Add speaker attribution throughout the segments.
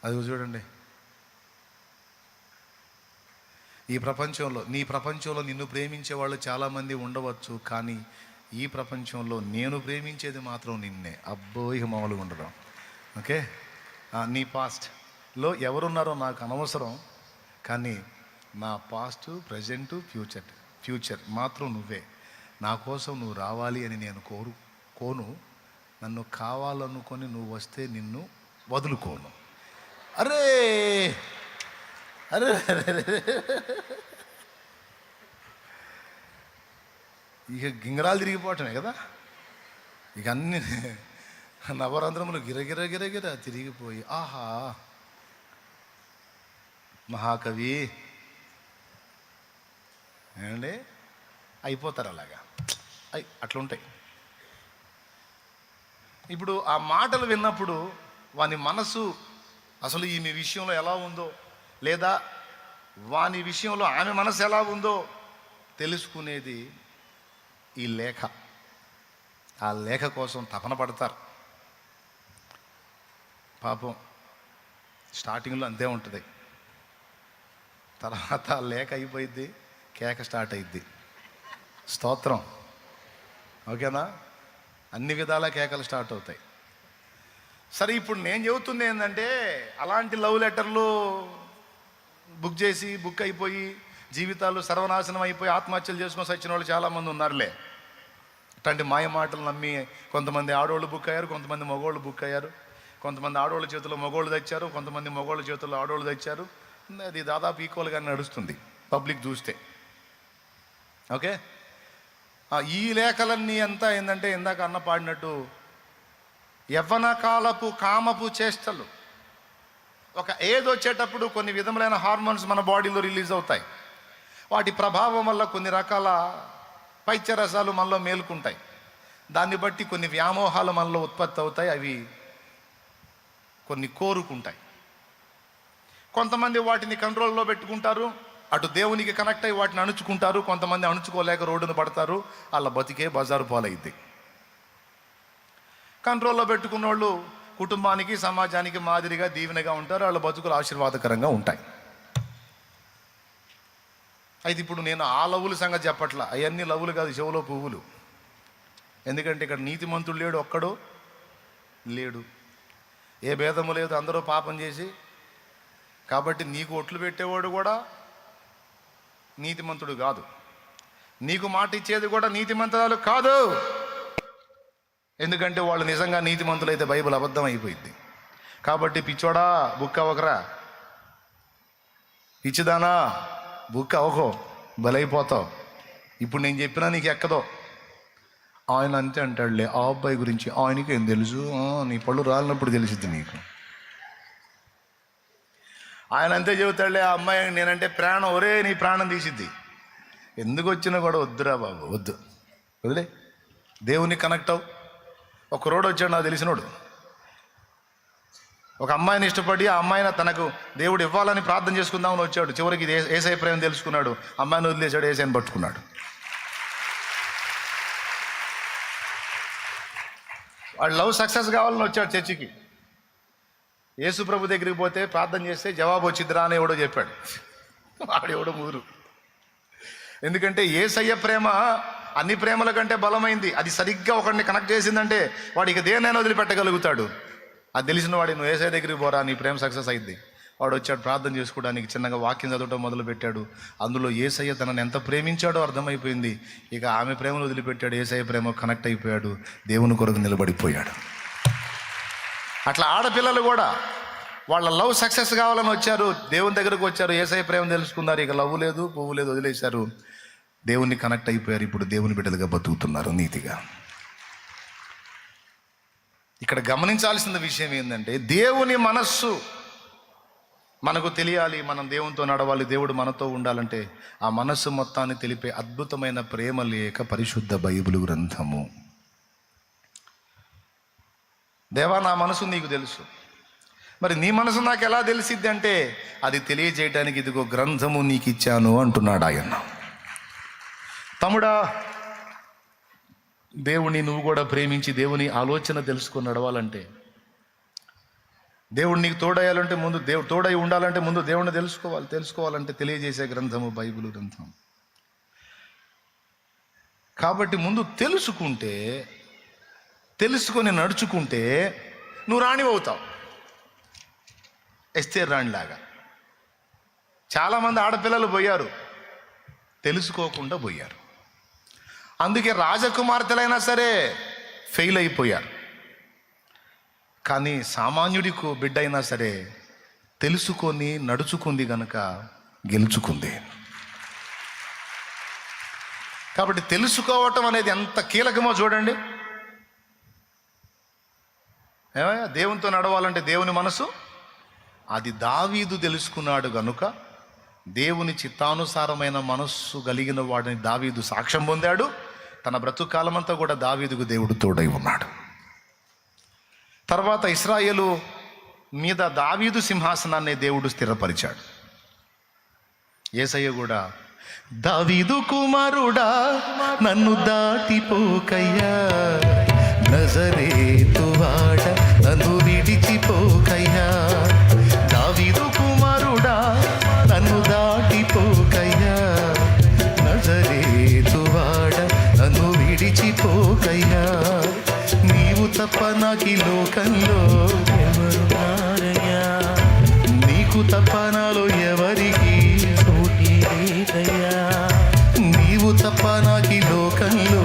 Speaker 1: అది చూడండి, ఈ ప్రపంచంలో నీ ప్రపంచంలో నిన్ను ప్రేమించే వాళ్ళు చాలామంది ఉండవచ్చు, కానీ ఈ ప్రపంచంలో నేను ప్రేమించేది మాత్రం నిన్నే. అబ్బో, ఇక మామూలుగా ఉండదు. ఓకే, నీ పాస్ట్లో ఎవరున్నారో నాకు అనవసరం, కానీ నా పాస్ట్, ప్రజెంటు, ఫ్యూచర్ మాత్రం నువ్వే. నా కోసం నువ్వు రావాలి అని నేను కోను. నన్ను కావాలనుకొని నువ్వు వస్తే నిన్ను వదులుకోను. అరే అరే ఇక గింగరాలు తిరిగిపోవటమే కదా. ఇక అన్ని నవరంధ్రములు గిరగిర తిరిగిపోయి, ఆహా మహాకవి ఏమండి అయిపోతారు అలాగా. అట్లుంటాయి. ఇప్పుడు ఆ మాటలు విన్నప్పుడు వాని మనసు అసలు ఈమె విషయంలో ఎలా ఉందో, లేదా వాని విషయంలో ఆమె మనసు ఎలా ఉందో తెలుసుకునేది ఈ లేఖ. ఆ లేఖ కోసం తపన పడతారు. పాపం స్టార్టింగ్లో అంతే ఉంటుంది, తర్వాత లేఖ అయిపోయిద్ది, కేక స్టార్ట్ అయిద్ది. స్తోత్రం. ఓకేనా? అన్ని విధాల కేకలు స్టార్ట్ అవుతాయి. సరే, ఇప్పుడు నేను చెబుతుంది ఏంటంటే, అలాంటి లవ్ లెటర్లు బుక్ అయిపోయి జీవితాలు సర్వనాశనం అయిపోయి ఆత్మహత్యలు చేసుకొని సచ్చిన వాళ్ళు చాలామంది ఉన్నారులే. అట్లాంటి మాయ మాటలు నమ్మి కొంతమంది ఆడవాళ్ళు బుక్ అయ్యారు, కొంతమంది మగవాళ్ళు బుక్ అయ్యారు. కొంతమంది ఆడవాళ్ళ చేతుల్లో మగవాళ్ళు తెచ్చారు, కొంతమంది మగవాళ్ళ చేతుల్లో ఆడవాళ్ళు తెచ్చారు. అది దాదాపు ఈక్వల్గా నడుస్తుంది పబ్లిక్ చూస్తే. ఓకే, ఈ లేఖలన్నీ అంతా ఏంటంటే, ఇందాక అన్న పాడినట్టు యవ్వన కాలపు కామపు చేష్టలు. ఒక ఏజ్ వచ్చేటప్పుడు కొన్ని విధములైన హార్మోన్స్ మన బాడీలో రిలీజ్ అవుతాయి. వాటి ప్రభావం వల్ల కొన్ని రకాల పైత్యరసాలు మనలో మేలుకుంటాయి. దాన్ని బట్టి కొన్ని వ్యామోహాలు మనలో ఉత్పత్తి అవుతాయి. అవి కొన్ని కోరుకుంటాయి. కొంతమంది వాటిని కంట్రోల్లో పెట్టుకుంటారు, అటు దేవునికి కనెక్ట్ అయ్యి వాటిని అణుచుకుంటారు. కొంతమంది అణుచుకోలేక రోడ్డును పడతారు, వాళ్ళ బతికే బజారు పాలైద్ది. కంట్రోల్లో పెట్టుకున్న వాళ్ళు కుటుంబానికి సమాజానికి మాదిరిగా దీవెనగా ఉంటారు, వాళ్ళ బతుకులు ఆశీర్వాదకరంగా ఉంటాయి. అయితే ఇప్పుడు నేను ఆ లవ్వుల సంగతి చెప్పట్లా. అవన్నీ లవ్వులు కాదు, చెవులో పువ్వులు. ఎందుకంటే ఇక్కడ నీతిమంతుడు లేడు, ఒక్కడు లేడు, ఏ భేదము లేదు, అందరూ పాపం చేసి. కాబట్టి నీకు ఒట్లు పెట్టేవాడు కూడా నీతిమంతుడు కాదు, నీకు మాట ఇచ్చేది కూడా నీతిమంతురాలు కాదు. ఎందుకంటే వాళ్ళు నిజంగా నీతిమంతులైతే బైబిల్ అబద్ధం అయిపోయింది. కాబట్టి పిచ్చోడా బుక్ అవ్వకరా, పిచ్చిదానా బుక్ అవ్వకో, బలైపోతావు. ఇప్పుడు నేను చెప్పినా నీకు ఎక్కదో. ఆయన అంతే అంటాడులే, ఆ అబ్బాయి గురించి ఆయనకి ఏం తెలుసు, నీ పళ్ళు రాలినప్పుడు తెలిసిద్ది నీకు. ఆయన అంతే చెబుతాడులే, ఆ అమ్మాయి నేనంటే ప్రాణం, ఒరే నీ ప్రాణం తీసిద్ది. ఎందుకు వచ్చినా కూడా వద్దురా బాబు, వద్దు, వదిలే. దేవుని కనెక్ట్ అవు. ఒక రోడ్ వచ్చాడు నాకు తెలిసినోడు, ఒక అమ్మాయిని ఇష్టపడి ఆ అమ్మాయిని తనకు దేవుడు ఇవ్వాలని ప్రార్థన చేసుకుందామని వచ్చాడు. చివరికి ఇది ఏసై ప్రేమ తెలుసుకున్నాడు, అమ్మాయిని వదిలేశాడు, ఏసైని పట్టుకున్నాడు. వాడు లవ్ సక్సెస్ కావాలని వచ్చాడు చర్చికి. యేసు ప్రభు దగ్గరికి పోతే ప్రార్థన చేస్తే జవాబు వచ్చిద్దిరా అని ఎవడో చెప్పాడు. వాడు ఎవడో ముదురు. ఎందుకంటే యేసయ్య ప్రేమ అన్ని ప్రేమల కంటే బలమైంది. అది సరిగ్గా ఒకరిని కనెక్ట్ చేసిందంటే వాడికి దేనైనా వదిలిపెట్టగలుగుతాడు. అది తెలిసిన వాడి, నువ్వు యేసయ్య దగ్గరికి పోరా, నీ ప్రేమ సక్సెస్ అయింది. వాడు వచ్చాడు ప్రార్థన చేసుకోవడానికి, చిన్నగా వాక్యం చదవటం మొదలు పెట్టాడు. అందులో యేసయ్య తనని ఎంత ప్రేమించాడో అర్థమైపోయింది. ఇక ఆమె ప్రేమను వదిలిపెట్టాడు, యేసయ్య ప్రేమ కనెక్ట్ అయిపోయాడు, దేవుని కొరకు నిలబడిపోయాడు. అట్లా ఆడపిల్లలు కూడా వాళ్ళ లవ్ సక్సెస్ కావాలని వచ్చారు, దేవుని దగ్గరకు వచ్చారు, యేసయ్య ప్రేమ తెలుసుకున్నారు. ఇక లవ్ లేదు, పువ్వు లేదు, వదిలేశారు, దేవుని కనెక్ట్ అయిపోయారు. ఇప్పుడు దేవుని బిడ్డలుగా బతుకుతున్నారు నీతిగా. ఇక్కడ గమనించాల్సిన విషయం ఏంటంటే, దేవుని మనస్సు మనకు తెలియాలి, మనం దేవునితో నడవాలి, దేవుడు మనతో ఉండాలంటే ఆ మనస్సు మొత్తాన్ని తెలిపే అద్భుతమైన ప్రేమ లేఖ పరిశుద్ధ బైబిల్ గ్రంథము. దేవా, నా మనసు నీకు తెలుసు, మరి నీ మనసు నాకు ఎలా తెలిసిద్ది అంటే, అది తెలియజేయడానికి ఇదిగో గ్రంథము నీకు ఇచ్చాను అంటున్నాడు ఆయన. తమ్ముడా, దేవుని నువ్వు కూడా ప్రేమించి దేవుని ఆలోచన తెలుసుకొని నడవాలంటే దేవుడు నీకు తోడయ్యాలంటే ముందు తోడై ఉండాలంటే ముందు దేవుడిని తెలుసుకోవాలంటే తెలియజేసే గ్రంథము బైబిల్ గ్రంథం. కాబట్టి ముందు తెలుసుకొని నడుచుకుంటే నువ్వు రాణివవుతావు, ఎస్తేర్ రాణిలాగా. చాలామంది ఆడపిల్లలు పోయారు, తెలుసుకోకుండా పోయారు. అందుకే రాజకుమార్తెలైనా సరే ఫెయిల్ అయిపోయారు. కానీ సామాన్యుడికి బిడ్డ అయినా సరే తెలుసుకొని నడుచుకుంది గనక గెలుచుకుంది. కాబట్టి తెలుసుకోవటం అనేది ఎంత కీలకమో చూడండి. ఏమయ్యా, దేవునితో నడవాలంటే దేవుని మనసు, అది దావీదు తెలుసుకున్నాడు గనుక దేవుని చిత్తానుసారమైన మనస్సు కలిగిన వాడిని దావీదు సాక్ష్యం పొందాడు. తన బ్రతుకాలమంతా కూడా దావీదుకు దేవుడు తోడై ఉన్నాడు. తర్వాత ఇశ్రాయేలు మీద దావీదు సింహాసనాన్ని దేవుడు స్థిరపరిచాడు. యేసయ్య కూడా, దావీదు కుమారుడా నన్ను దాటిపోకయ్యా, నజరేతు వాడ నన్ను విడిచిపోకయ్యా, దావీదు కుమారుడా నన్ను దాటిపోకయ్యా, నజరేతు వాడ నన్ను విడిచిపోకయ్యా, నీవు తప్ప నాకి లోకంలో ఎవరున్నారయ్యా, నీకు తప్ప నాలో ఎవరికి చోటి లేదయ్యా, నీవు తప్ప నాకి లోకంలో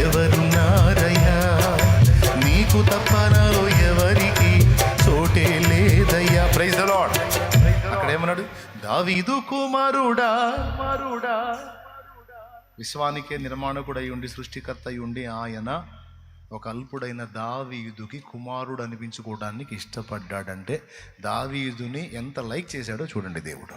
Speaker 1: ఎవరున్నారయ్యా, నీకు తప్ప నాలో ఎవరికి చోటే లేదయ్యా. Praise the lord. అక్కడ ఏమన్నాడు? దావీదు కుమారుడా, విశ్వానికే నిర్మాణకుడై ఉండి సృష్టికర్త అయి ఉండి ఆయన ఒక అల్పుడైన దావీదుకి కుమారుడు అనిపించుకోవడానికి ఇష్టపడ్డాడంటే దావీదుని ఎంత లైక్ చేశాడో చూడండి దేవుడు.